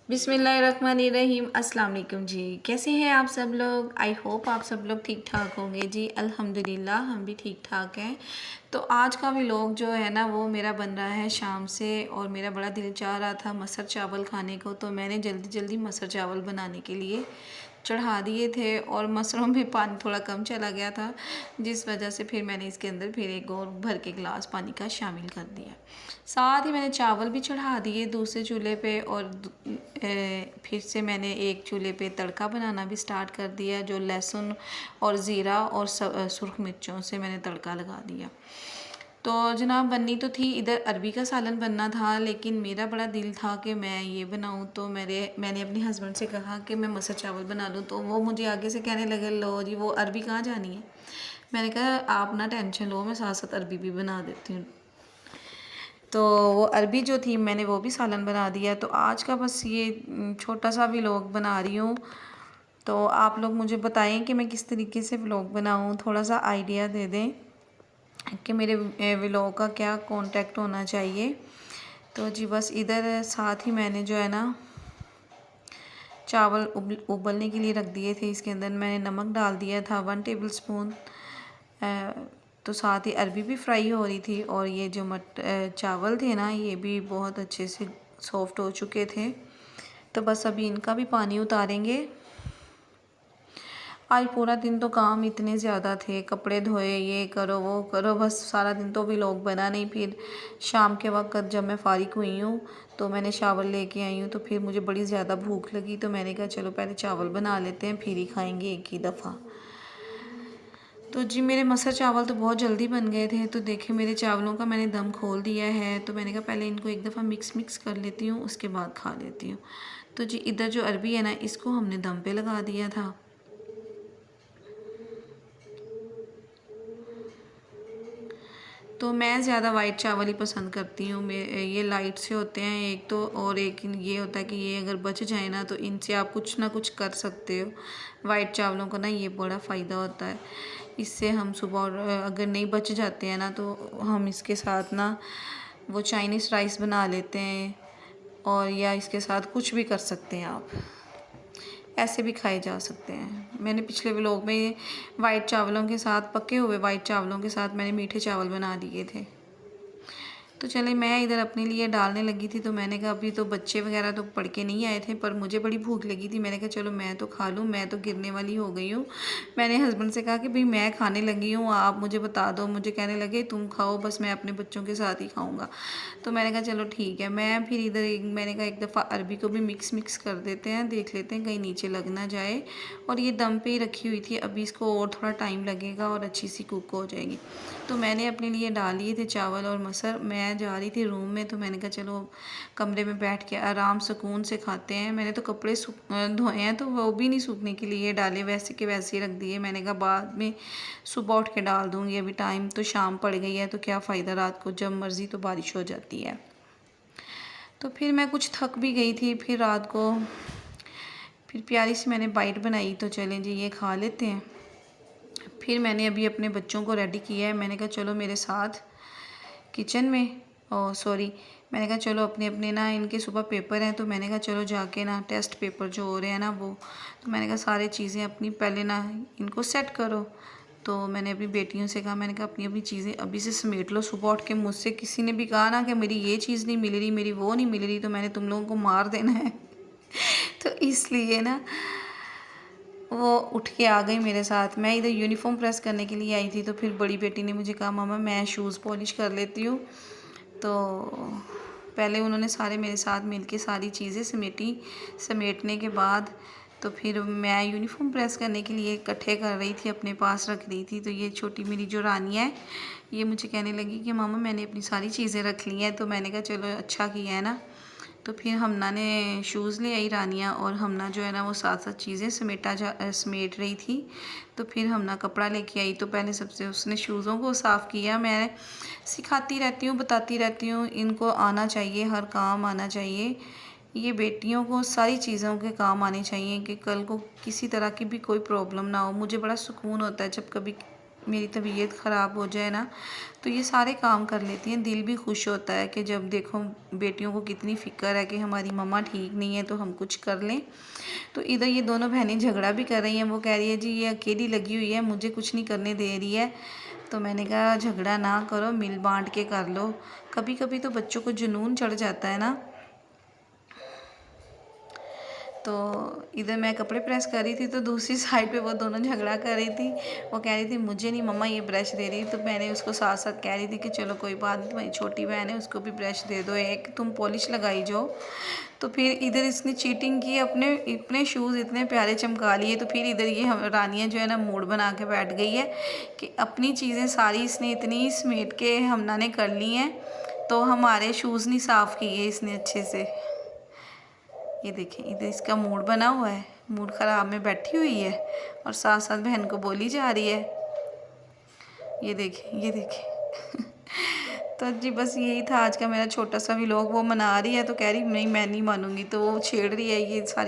बिस्मिल्लाहिर्रहमानिर्रहीम। अस्सलाम वालेकुम जी। कैसे हैं आप सब लोग? आई होप आप सब लोग ठीक ठाक होंगे जी। अल्हम्दुलिल्लाह हम भी ठीक ठाक हैं। तो आज का व्लॉग जो है ना वो मेरा बन रहा है शाम से, और मेरा बड़ा दिल चाह रहा था मसर चावल खाने को, तो मैंने जल्दी जल्दी मसर चावल बनाने के लिए चढ़ा दिए थे, और मसरों में पानी थोड़ा कम चला गया था, जिस वजह से फिर मैंने इसके अंदर फिर एक और भर के गिलास पानी का शामिल कर दिया। साथ ही मैंने चावल भी चढ़ा दिए दूसरे चूल्हे पे, और फिर से मैंने एक चूल्हे पे तड़का बनाना भी स्टार्ट कर दिया, जो लहसुन और ज़ीरा और सुरख मिर्चों से मैंने तड़का लगा दिया। तो जनाब बननी तो थी इधर अरबी का सालन बनना था, लेकिन मेरा बड़ा दिल था कि मैं ये बनाऊं, तो मैंने अपने हस्बैंड से कहा कि मैं मसर चावल बना लूं, तो वो मुझे आगे से कहने लगे लो जी वो अरबी कहाँ जानी है। मैंने कहा आप ना टेंशन लो, मैं साथ साथ अरबी भी बना देती हूँ। तो वो अरबी जो थी मैंने वो भी सालन बना दिया। तो आज का बस ये छोटा सा व्लॉग बना रही हूँ। तो आप लोग मुझे बताएं कि मैं किस तरीके से व्लॉग बनाऊँ, थोड़ा सा आइडिया दे दें कि मेरे व्लॉग का क्या कॉन्टेक्ट होना चाहिए। तो जी बस इधर साथ ही मैंने जो है ना चावल उबलने के लिए रख दिए थे। इसके अंदर मैंने नमक डाल दिया था 1 टेबल स्पून। तो साथ ही अरबी भी फ्राई हो रही थी, और ये जो चावल थे ना ये भी बहुत अच्छे से सॉफ्ट हो चुके थे। तो बस अभी इनका भी पानी उतारेंगे। आज पूरा दिन तो काम इतने ज़्यादा थे, कपड़े धोए, ये करो वो करो, बस सारा दिन तो व्लॉग बना नहीं। फिर शाम के वक्त जब मैं फ़ारिग हुई हूँ तो मैंने चावल लेके आई हूँ, तो फिर मुझे बड़ी ज़्यादा भूख लगी, तो मैंने कहा चलो पहले चावल बना लेते हैं फिर ही खाएंगे एक ही दफ़ा। तो जी मेरे मसर चावल तो बहुत जल्दी बन गए थे। तो देखे मेरे चावलों का मैंने दम खोल दिया है, तो मैंने कहा पहले इनको एक दफ़ा मिक्स कर लेती हूँ, उसके बाद खा लेती हूँ। तो जी इधर जो अरबी है ना इसको हमने दम पे लगा दिया था। तो मैं ज़्यादा वाइट चावल ही पसंद करती हूँ। ये लाइट से होते हैं एक तो, और एक ये होता है कि ये अगर बच जाए ना तो इनसे आप कुछ ना कुछ कर सकते हो। वाइट चावलों का ना ये बड़ा फ़ायदा होता है। इससे हम सुबह अगर नहीं बच जाते हैं ना तो हम इसके साथ ना वो चाइनीज़ राइस बना लेते हैं, और या इसके साथ कुछ भी कर सकते हैं आप। ऐसे भी खाए जा सकते हैं। मैंने पिछले व्लॉग में वाइट चावलों के साथ, पके हुए वाइट चावलों के साथ मैंने मीठे चावल बना दिए थे। तो चले मैं इधर अपने लिए डालने लगी थी, तो मैंने कहा अभी तो बच्चे वगैरह तो पढ़ के नहीं आए थे, पर मुझे बड़ी भूख लगी थी। मैंने कहा चलो मैं तो खा लूँ, मैं तो गिरने वाली हो गई हूँ। मैंने हस्बैंड से कहा कि भाई मैं खाने लगी हूँ, आप मुझे बता दो। मुझे कहने लगे तुम खाओ, बस मैं अपने बच्चों के साथ ही खाऊँगा। तो मैंने कहा चलो ठीक है। मैं फिर इधर मैंने कहा एक दफ़ा अरबी को भी मिक्स कर देते हैं, देख लेते हैं कहीं नीचे लग ना जाए। और ये दम पे ही रखी हुई थी, अभी इसको और थोड़ा टाइम लगेगा और अच्छी सी कुक हो जाएगी। तो मैंने अपने लिए डाल लिए थे चावल और मसर। मैं जा रही थी रूम में, तो मैंने कहा चलो कमरे में बैठ के आराम सुकून से खाते हैं। मैंने तो कपड़े धोए हैं, तो वो भी नहीं सूखने के लिए डाले, वैसे के वैसे ही रख दिए। मैंने कहा बाद में सुबह उठ के डाल दूँगी, अभी टाइम तो शाम पड़ गई है, तो क्या फ़ायदा, रात को जब मर्ज़ी तो बारिश हो जाती है। तो फिर मैं कुछ थक भी गई थी, फिर रात को फिर प्यारी सी मैंने बाइट बनाई, तो चलें जी ये खा लेते हैं। फिर मैंने अभी अपने बच्चों को रेडी किया है। मैंने कहा चलो मेरे साथ किचन में, और सॉरी मैंने कहा चलो अपने अपने ना इनके सुबह पेपर हैं, तो मैंने कहा चलो जाके ना टेस्ट पेपर जो हो रहे हैं ना वो, तो मैंने कहा सारी चीज़ें अपनी पहले ना इनको सेट करो। तो मैंने अपनी बेटियों से कहा, मैंने कहा अपनी अपनी चीज़ें अभी से समेट लो। सुबह उठ के मुझसे किसी ने भी कहा ना कि मेरी ये चीज़ नहीं मिल रही, मेरी वो नहीं मिल रही, तो मैंने तुम लोगों को मार देना है। तो इसलिए ना वो उठ के आ गई मेरे साथ। मैं इधर यूनिफॉर्म प्रेस करने के लिए आई थी, तो फिर बड़ी बेटी ने मुझे कहा मामा मैं शूज़ पॉलिश कर लेती हूँ। तो पहले उन्होंने सारे मेरे साथ मिलके सारी चीज़ें समेटी। समेटने के बाद तो फिर मैं यूनिफॉर्म प्रेस करने के लिए इकट्ठे कर रही थी, अपने पास रख रही थी। तो ये छोटी मेरी जो रानिया है ये मुझे कहने लगी कि मामा मैंने अपनी सारी चीज़ें रख ली हैं। तो मैंने कहा चलो अच्छा किया है ना। तो फिर हमना ने शूज़ ले आई रानिया, और हमना जो है ना वो साथ साथ चीज़ें समेट रही थी। तो फिर हमना कपड़ा लेके आई, तो पहले सबसे उसने शूज़ों को साफ़ किया। मैं सिखाती रहती हूँ, बताती रहती हूँ, इनको आना चाहिए, हर काम आना चाहिए। ये बेटियों को सारी चीज़ों के काम आने चाहिए कि कल को किसी तरह की भी कोई प्रॉब्लम ना हो। मुझे बड़ा सुकून होता है जब कभी मेरी तबीयत ख़राब हो जाए ना, तो ये सारे काम कर लेती हैं। दिल भी खुश होता है कि जब देखो बेटियों को कितनी फ़िक्र है कि हमारी मम्मा ठीक नहीं है तो हम कुछ कर लें। तो इधर ये दोनों बहनें झगड़ा भी कर रही हैं। वो कह रही है जी ये अकेली लगी हुई है, मुझे कुछ नहीं करने दे रही है। तो मैंने कहा झगड़ा ना करो, मिल बांट के कर लो। कभी कभी तो बच्चों को जुनून चढ़ जाता है ना। तो इधर मैं कपड़े प्रेस कर रही थी तो दूसरी साइड पे वो दोनों झगड़ा कर रही थी। वो कह रही थी मुझे नहीं मम्मा ये ब्रश दे रही, तो मैंने उसको साथ साथ कह रही थी कि चलो कोई बात नहीं, तुम्हारी छोटी बहन है उसको भी ब्रश दे दो, एक तुम पॉलिश लगाई जाओ। तो फिर इधर इसने चीटिंग की, अपने इतने शूज़ इतने प्यारे चमका लिए। तो फिर इधर ये रानियाँ जो है ना मूड बना के बैठ गई है कि अपनी चीज़ें सारी इसने इतनी समेट के हमना ने कर ली हैं, तो हमारे शूज़ नहीं साफ़ किए इसने अच्छे से। ये देखें इधर इसका मूड बना हुआ है, मूड ख़राब में बैठी हुई है और साथ साथ बहन को बोली जा रही है। ये देखें ये देखें। तो जी बस यही था आज का मेरा छोटा सा व्लॉग। वो मना रही है तो कह रही नहीं मैं नहीं मानूंगी, तो वो छेड़ रही है ये सारी